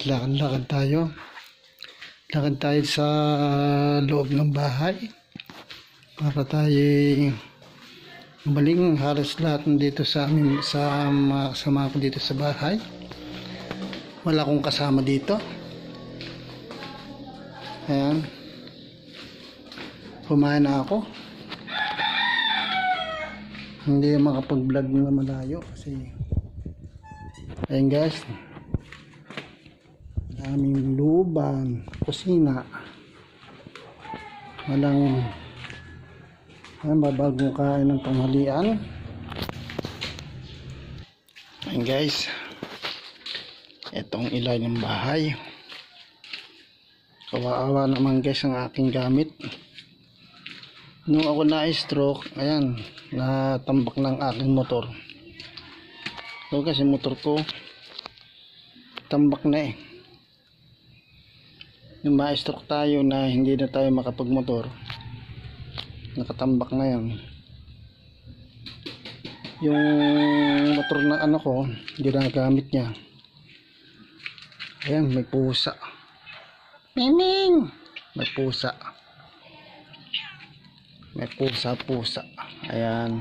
guys, lakad-lakad tayo. Lakad tayo sa loob ng bahay para tayo maling halos lahat dito sa amin, sa mga kasama ko dito sa bahay. Wala akong kasama dito. Ayan. Kumain na ako. Hindi makapag-vlog na malayo kasi ayan guys, daming lubang, kusina, walang babagong kain ng tanghalian. Ayan guys, itong ilay ng bahay. Kawawa naman guys ang aking gamit. Nung ako na-stroke, ayan, natambak ng aking motor. So kasi motor ko tambak na eh. Nung ma-stroke tayo na hindi na tayo makapagmotor, nakatambak na yan. Yung motor na ano ko, ginagamit niya. Ayan, may pusa. Miming! May pusa. May pusa. Ayan.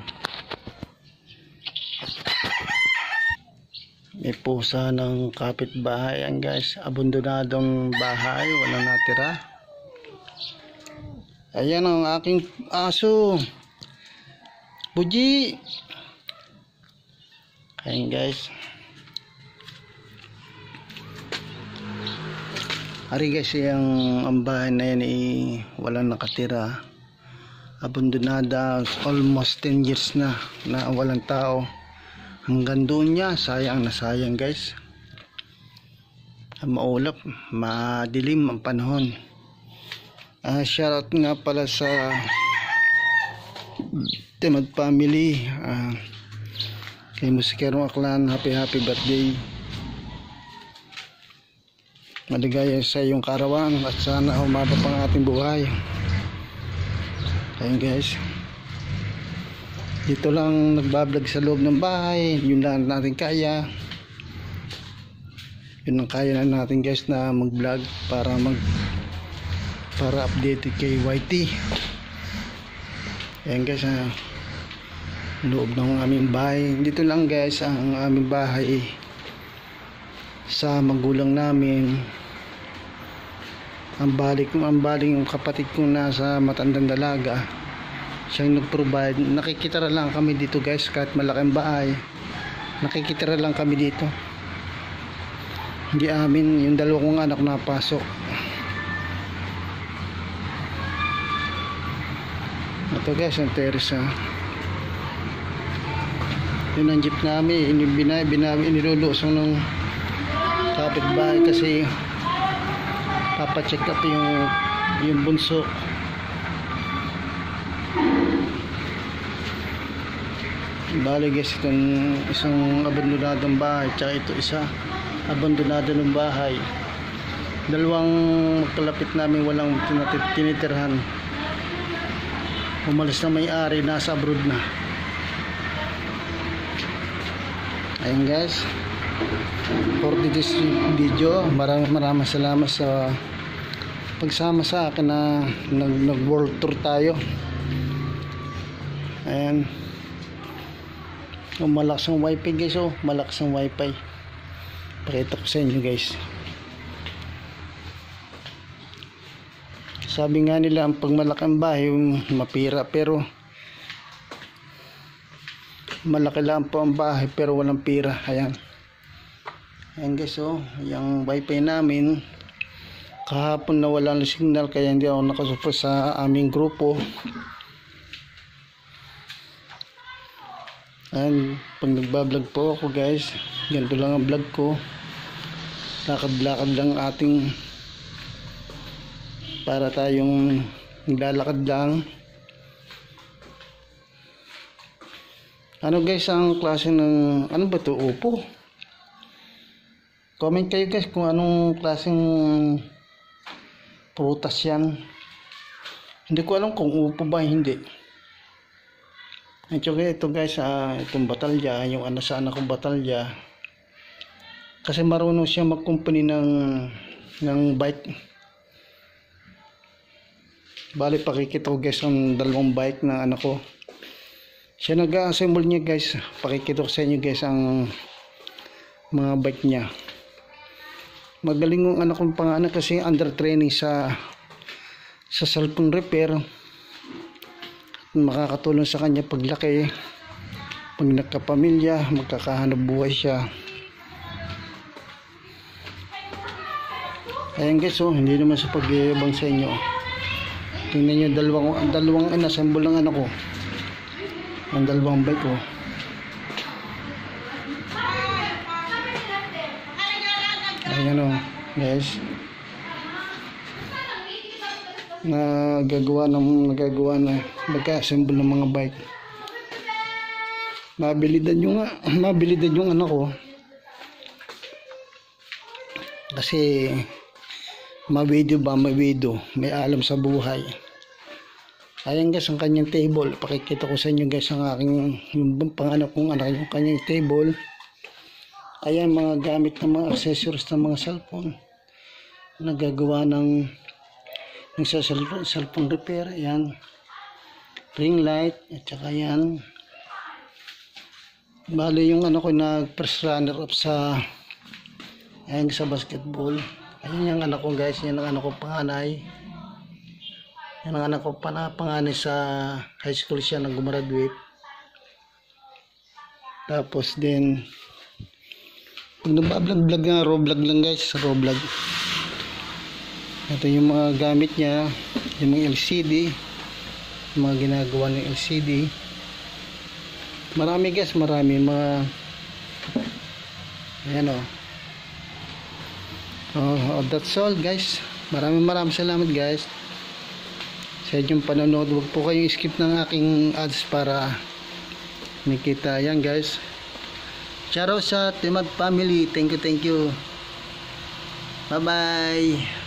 May pusa ng kapitbahay. Ayan guys, abandonadong bahay, walang natira. Ayan ang aking aso, Buji. Ayan guys. Ari guys, ang bahay na yan walang nakatira. Abandonada, almost 10 years na walang tao. Hanggang doon niya, sayang na sayang guys. Maulap, madilim ang panahon. Shoutout nga pala sa Timad family, kay Musikero Aklan, happy birthday. Maligaya sa iyong karawan at sana humaba pang ating buhay. Ayun guys, dito lang nagbablog sa loob ng bahay. Yun lang natin kaya. Yun ang kaya na natin guys, na mag vlog para updated kay YT. Ayan guys, loob ng aming bahay. Dito lang guys ang aming bahay sa magulang namin. Ang baling yung kapatid kong nasa matandang dalaga, siyang nag-provide. Nakikitira lang kami dito guys, kahit malaking bahay, nakikitira lang kami dito. Hindi amin, yung dalawa kong anak napasok. Ito guys, ang terrace. Yun ang jeep namin, inilulusong ng kapitbahay kasi papacheck up yung bunso. Bali guys, itong isang abandonadong bahay, tsaka ito isa abandonado ng bahay. Dalawang magkalapit namin walang tinitirhan. Umalis na may-ari, nasa abroad na. Ayun guys, for this video, maraming salamat sa pagsama sa akin na nag world tour tayo. Ayan, malakas ang wifi guys. Malakas ang wifi. Pakita ko sa inyo guys. Sabi nga nila, ang pag malaking bahay mapira, pero malaki lang po ang bahay pero walang pira. Ayan. Ayan guys, yung wifi namin kahapon na wala ng signal, kaya hindi ako nakasupport sa aming grupo. And pag nagbablog po ako guys, ganito lang ang vlog ko. Lakad-lakad lang ating, para tayong naglalakad lang. Ano guys ang klase ng, ano ba to, upo? Comment kayo guys kung anong klaseng prutas yan. Hindi ko alam kung upo ba hindi. Ito guys, itong batalya, yung ano sa anak kong batalya, Kasi marunong siya mag-company ng bike. Bali, pakikita ko guys ang dalawang bike na anak ko. Siya nag-assemble niya guys. Pakikita ko sa inyo guys ang mga bike niya. Magaling yung anak kong panganak kasi under training sa cellphone repair. Makakatulong sa kanya paglaki, pag nagkapamilya, magkakahanap buhay siya. Ayan guys, oh, hindi naman sa pag-iibang sa inyo. Tingnan nyo, dalawang inassemble ng anak ko. Ang dalawang bike ko. Ayan o, guys. Nagagawa na nagka-assemble ng mga bike. Mabilidan yung anak ko. Kasi mabido, may alam sa buhay. Ayan guys, ang kanyang table. Pakikita ko sa inyo guys ang aking yung panganak kong anak, yung kanyang table. Ayan, mga gamit ng mga accessories ng mga cellphone. Nagagawa ng cellphone repair. Ayan, ring light at saka yan. Bali yung ano ko na first runner up sa basketball. Ayan yung anak ko guys, yan ang anak ko panganay. Yan ang anak ko panganay sa high school siya nang gumraduate. Tapos din pag nagbablog nga, raw vlog lang guys, raw vlog. Ito yung mga gamit niya, yung mga LCD, yung mga ginagawa ng LCD. Marami guys, marami mga ayan o. That's all guys. Maraming salamat guys sa inyong panonood. Huwag po kayong skip ng aking ads para makita. Yan guys, shoutout sa Timad family. Thank you. Bye bye.